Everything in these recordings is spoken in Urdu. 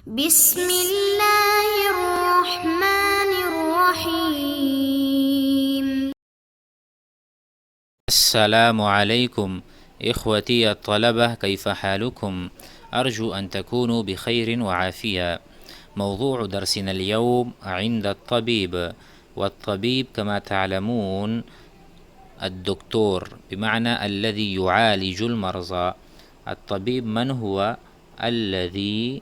بسم اللہ الرحمن الرحیم. السلام عليكم إخوتي الطلبة، كيف حالكم؟ أرجو أن تكونوا بخير وعافية. موضوع درسنا اليوم عند الطبيب، والطبيب كما تعلمون الدكتور، بمعنى الذي يعالج المرضى. الطبيب من هو؟ الذي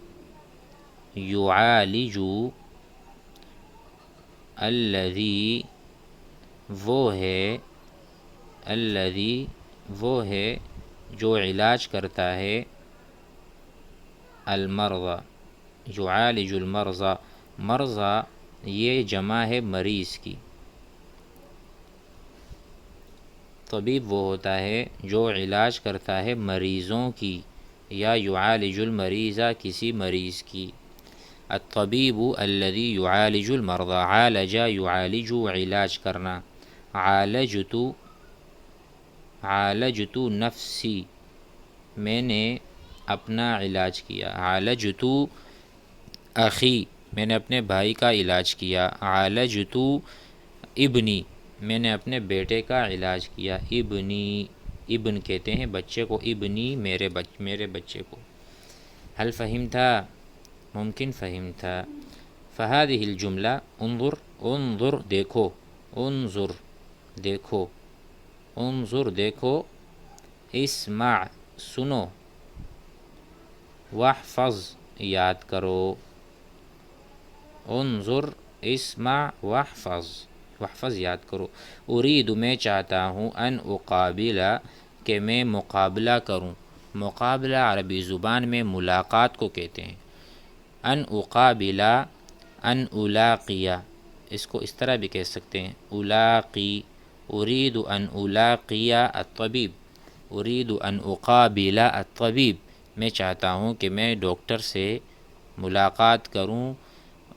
يعالج، الذي وہ ہے جو علاج کرتا ہے، المرضى، یعالج المرضى، مرضى یہ جمع ہے مریض کی. طبیب وہ ہوتا ہے جو علاج کرتا ہے مریضوں کی، یا یعالج المریضہ کسی مریض کی. الطبیب الذی یعالج المرضى، عالج یعالج علاج کرنا. عالجت نفسی، میں نے اپنا علاج کیا. عالجت اخی، میں نے اپنے بھائی کا علاج کیا. عالجت ابنی، میں نے اپنے بیٹے کا علاج کیا. ابنی، ابن کہتے ہیں بچے کو، ابنی میرے بچے کو. حل فہمت؟ ممکن فہمت. فهذه الجملہ، انظر دیکھو، انظر دیکھو، انظر دیکھو، اسمع سنو، واحفظ یاد کرو. انظر، اسمع، واحفظ یاد کرو. ارید میں چاہتا ہوں، ان اقابلہ کہ میں مقابلہ کروں. مقابلہ عربی زبان میں ملاقات کو کہتے ہیں. ان اقابلہ، ان الاقیہ، اس کو اس طرح بھی کہہ سکتے ہیں، الاقی. ارید ان الاقیہ الطبیب، ارید ان اقابل الطبیب، میں چاہتا ہوں کہ میں ڈاکٹر سے ملاقات کروں،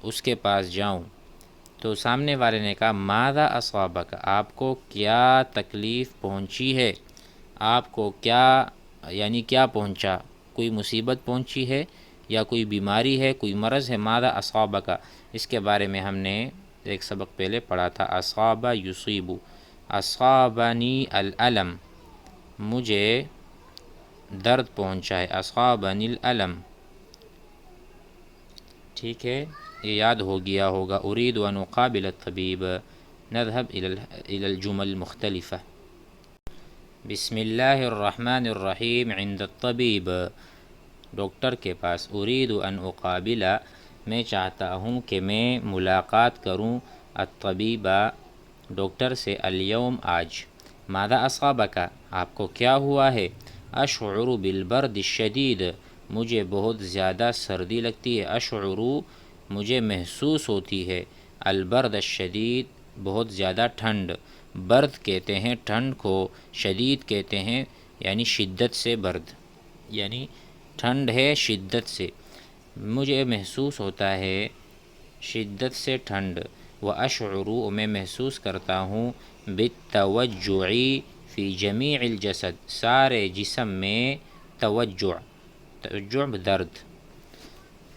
اس کے پاس جاؤں. تو سامنے والے نے کہا ماذا اصابک، آپ کو کیا تکلیف پہنچی ہے، آپ کو کیا یعنی کیا پہنچا، کوئی مصیبت پہنچی ہے یا کوئی بیماری ہے، کوئی مرض ہے. ماذا اصابک، اس کے بارے میں ہم نے ایک سبق پہلے پڑھا تھا. اصاب یصیب، اصابنی الالم، مجھے درد پہنچا ہے. اصابنی الالم، ٹھیک ہے، یہ یاد ہو گیا ہوگا. اريد ان اقابل الطبیب. نذهب الى الجمل المختلفة. بسم اللہ الرحمن الرحیم. عند الطبیب، ڈاکٹر کے پاس. اريد ان اقابل، میں چاہتا ہوں کہ میں ملاقات کروں، الطبیب ڈاکٹر سے، اليوم آج. ماذا اصابک، آپ کو کیا ہوا ہے. اشعر بالبرد الشدید، مجھے بہت زیادہ سردی لگتی ہے. اشعر مجھے محسوس ہوتی ہے، البرد الشدید بہت زیادہ ٹھنڈ. برد کہتے ہیں ٹھنڈ کو، شدید کہتے ہیں یعنی شدت سے برد، یعنی ٹھنڈ ہے شدت سے. مجھے محسوس ہوتا ہے شدت سے ٹھنڈ. واشعر، میں محسوس کرتا ہوں، بالتوجع فی جمیع الجسد، سارے جسم میں، توجع درد.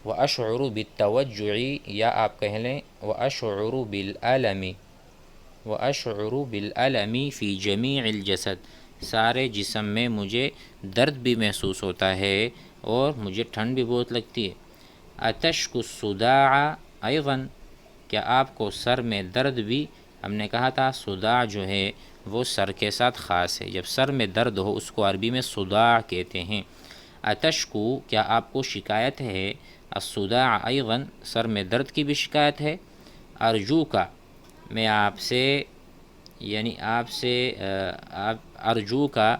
واشعر بالتوجع، یا آپ کہہ لیں واشعر بالالم، واشعر بالالم فی جمیع الجسد، سارے جسم میں مجھے درد بھی محسوس ہوتا ہے اور مجھے ٹھنڈ بھی بہت لگتی ہے. اتشک الصداع ایضا، کیا آپ کو سر میں درد بھی. ہم نے کہا تھا صداع جو ہے وہ سر کے ساتھ خاص ہے، جب سر میں درد ہو اس کو عربی میں صداع کہتے ہیں. اتشکو، کیا آپ کو شکایت ہے، الصداع ایضا، سر میں درد کی بھی شکایت ہے. ارجو کا، میں آپ سے یعنی آپ سے ارجو کا،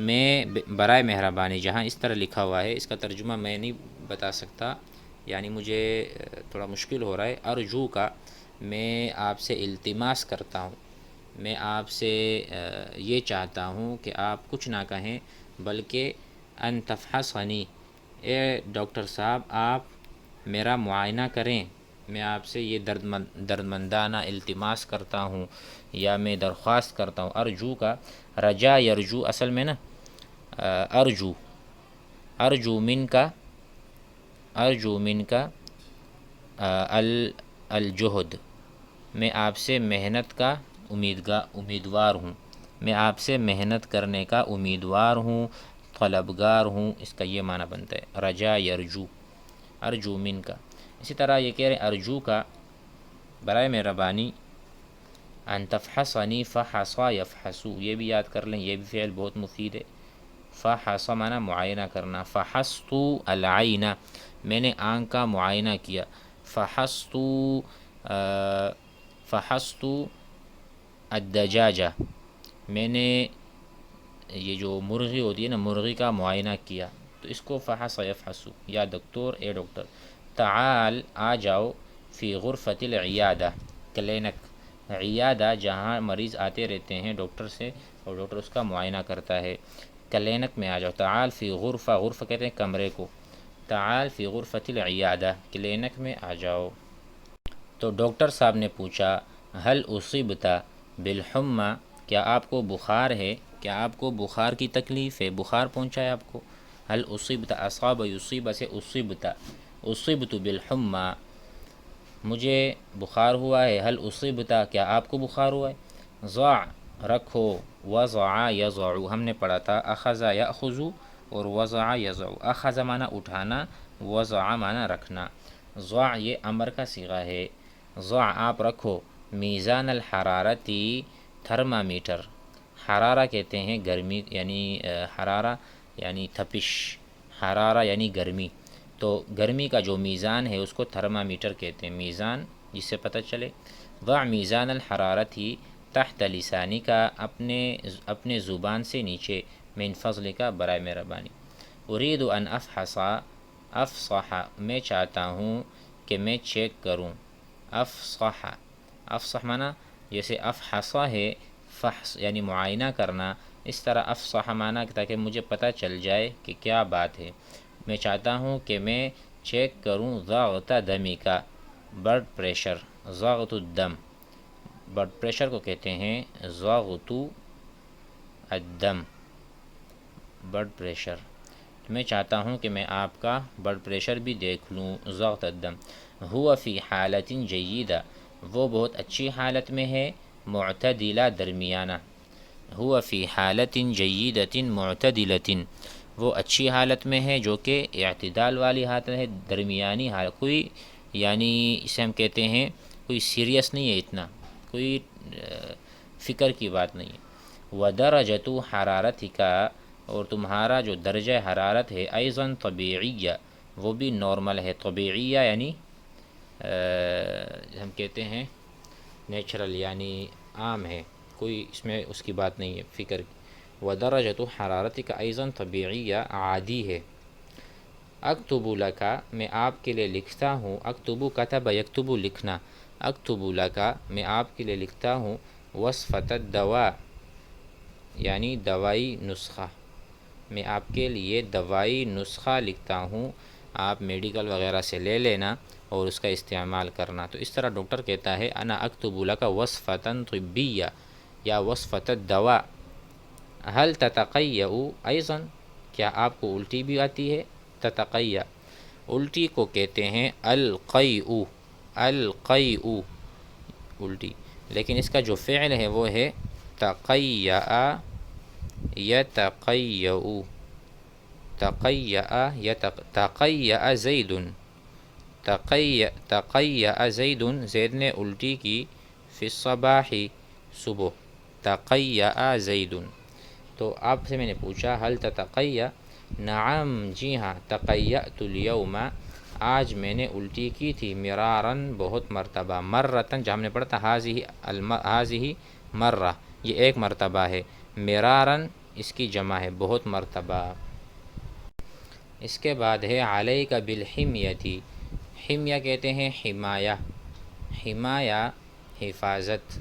میں برائے مہربانی، جہاں اس طرح لکھا ہوا ہے اس کا ترجمہ میں نہیں بتا سکتا، یعنی مجھے تھوڑا مشکل ہو رہا ہے. ارجو کا، میں آپ سے التماس کرتا ہوں، میں آپ سے یہ چاہتا ہوں کہ آپ کچھ نہ کہیں بلکہ ان تفحصنی، اے ڈاکٹر صاحب آپ میرا معائنہ کریں. میں آپ سے یہ دردمندانہ التماس کرتا ہوں یا میں درخواست کرتا ہوں. ارجو کا رجا یرجو اصل میں نا، ارجو من کا، ارجو منکا الجہد، میں آپ سے محنت کا امیدوار ہوں، میں آپ سے محنت کرنے کا امیدوار ہوں، طلبگار ہوں، اس کا یہ معنی بنتا ہے رجا یرجو، ارجو منکا۔ اسی طرح یہ کہہ رہے ہیں ارجو کا برائے مہربانی ان تفحصنی فحصا یفحصو، یہ بھی یاد کر لیں، یہ بھی فعل بہت مفید ہے۔ فحص معنی معائنہ کرنا، فحصت العین، میں نے آنکھ کا معائنہ کیا، فحصت الدجاجہ، میں نے یہ جو مرغی ہوتی ہے نا، مرغی کا معائنہ کیا، تو اس کو فحص یفحصو، یا دکتور اے ڈاکٹر۔ تعال آ جاؤ، فی غرفۃ العیادہ، کلینک، عیادہ جہاں مریض آتے رہتے ہیں ڈاکٹر سے اور ڈاکٹر اس کا معائنہ کرتا ہے، کلینک میں آ جاؤ۔ تعال فی غرفہ، غرفہ کہتے ہیں کمرے کو، تعال فی غرفۃ العیادہ، کلینک میں آ جاؤ۔ تو ڈاکٹر صاحب نے پوچھا هل اصبت بالحمى، کیا آپ کو بخار ہے، کیا آپ کو بخار کی تکلیف ہے، بخار پہنچا ہے آپ کو؟ هل اصبت، اصاب یصیب سے اصبت، اصبت بالحمى، مجھے بخار ہوا ہے، هل اصبت، کیا آپ کو بخار ہوا ہے؟ ضع، رکھو، وضع یضع، ہم نے پڑھا تھا اخذ یاخذ اور وضع یضع، اخذ معنی اٹھانا، وضع معنی رکھنا، ضع یہ امر کا صیغہ ہے، ضع آپ رکھو، میزان الحرارتی، تھرمامیٹر، حرارہ کہتے ہیں گرمی، یعنی حرارہ یعنی تپش، حرارہ یعنی گرمی، تو گرمی کا جو میزان ہے اس کو تھرمامیٹر کہتے ہیں، میزان جس سے پتہ چلے۔ ضع میزان الحرارتی تحت لسانی کا، اپنے زبان سے نیچے، من فضل کا برائے مہربانی۔ ارید ان افصح، میں چاہتا ہوں کہ میں چیک کروں، افصح، افصح معنی جیسے افحصہ ہے، فحص یعنی معائنہ کرنا، اس طرح افصح معنی تاکہ مجھے پتہ چل جائے کہ کیا بات ہے، میں چاہتا ہوں کہ میں چیک کروں ضغط دمی کا، بلڈ پریشر، ضغط الدم، بلڈ پریشر کو کہتے ہیں ضغط الدم، بلڈ پریشر، میں چاہتا ہوں کہ میں آپ کا بلڈ پریشر بھی دیکھ لوں، ضغط الدم۔ ہوا فی حالت جیدہ، وہ بہت اچھی حالت میں ہے، معتدلہ درمیانہ، ہوا فی حالت جیدۃ معتدلۃ، وہ اچھی حالت میں ہے جو کہ اعتدال والی حالت ہے، درمیانی حالت، کوئی یعنی اسے ہم کہتے ہیں کوئی سیریس نہیں ہے اتنا، کوئی فکر کی بات نہیں ہے۔ ودرجۃ حرارتک، اور تمہارا جو درجہ حرارت ہے، ایضاً طبیعیہ، وہ بھی نارمل ہے، طبیعیہ یعنی ہم کہتے ہیں نیچرل یعنی عام ہے، کوئی اس میں اس کی بات نہیں ہے فکر کی۔ ودرجۃ حرارتک ایضاً طبیعیہ، عادی ہے۔ اکتب لک، میں آپ کے لیے لکھتا ہوں، اکتب کتب یکتب لکھنا، اکتب لک، میں آپ کے لیے لکھتا ہوں، وصفۃ الدواء یعنی دوائی نسخہ، میں آپ کے لیے دوائی نسخہ لکھتا ہوں، آپ میڈیکل وغیرہ سے لے لینا اور اس کا استعمال کرنا۔ تو اس طرح ڈاکٹر کہتا ہے انا اکتب لک وصفۃ طبیہ یا وصفۃ الدواء۔ هل تتقیأ ایضاً، کیا آپ کو الٹی بھی آتی ہے؟ تتقیأ، الٹی کو کہتے ہیں القیء، القیء الٹی، لیکن اس کا جو فعل ہے وہ ہے تقیأ یتقیأ، تقیأ تقیأ زید، تقیأ زید، زید نے الٹی کی، فی الصباح صبح، تقیأ زید۔ تو آپ سے میں نے پوچھا حل تتقیأ، نعم جی ہاں، تقیأت اليوم، آج میں نے الٹی کی تھی، مراراً بہت مرتبہ، مرتن جہاں ہم نے پڑھا تھا ہذہ مرہ، یہ ایک مرتبہ ہے، مراراً اس کی جمع ہے، بہت مرتبہ۔ اس کے بعد ہے علیک بالحمیۃ، حمیہ کہتے ہیں حمایہ، حمایہ حفاظت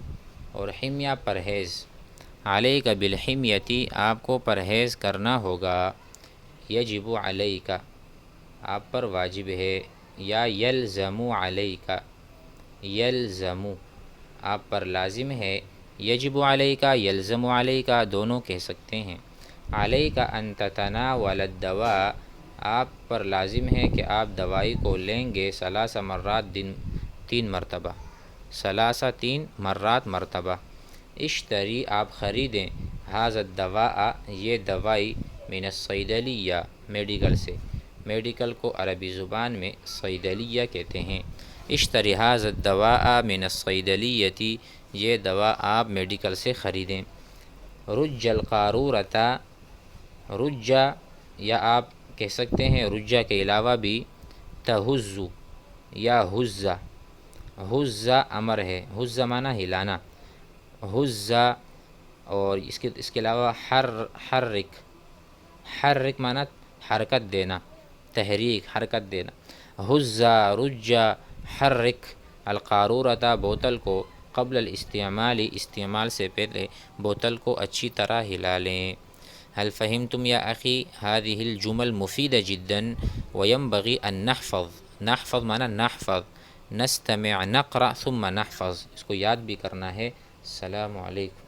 اور حمیہ پرہیز، علیک بالحمیۃ، آپ کو پرہیز کرنا ہوگا، یجب علیک، آپ پر واجب ہے، یا یلزم علیک، یلزم آپ پر لازم ہے، یجب علیک یلزم علیک دونوں کہہ سکتے ہیں۔ علیک ان تتناول الدواء، آپ پر لازم ہے کہ آپ دوائی کو لیں گے 3 مرات دن 3 مرتبہ، 3 مرتبہ۔ اشتری آپ خریدیں، ھذا الدواء یہ دوائی، من الصیدلیہ میڈیکل سے، میڈیکل کو عربی زبان میں صیدلیہ کہتے ہیں۔ اشتری ھذا الدواء من الصیدلیۃ یہ دوا آپ میڈیکل سے خریدیں۔ رج القارورۃ، رجا یا آپ کہہ سکتے ہیں رجا کے علاوہ بھی تہز یا حزہ، حزہ امر ہے، حزہ معنی ہلانا، حزہ، اور اس کے علاوہ حرک، حرک معنی حرکت دینا، تحریک، حرکت دینا۔ حزہ، رجا، حرک القارورۃ بوتل کو، قبل الاستعمال استعمال سے پہلے بوتل کو اچھی طرح ہلا لیں۔ هل فهمتم یا اخی؟ هذه الجمل مفیدہ جدا وينبغي ان نحفظ معنی نحفظ، نستمع، نقرأ ثم نحفظ، اس کو یاد بھی کرنا ہے۔ السلام علیکم۔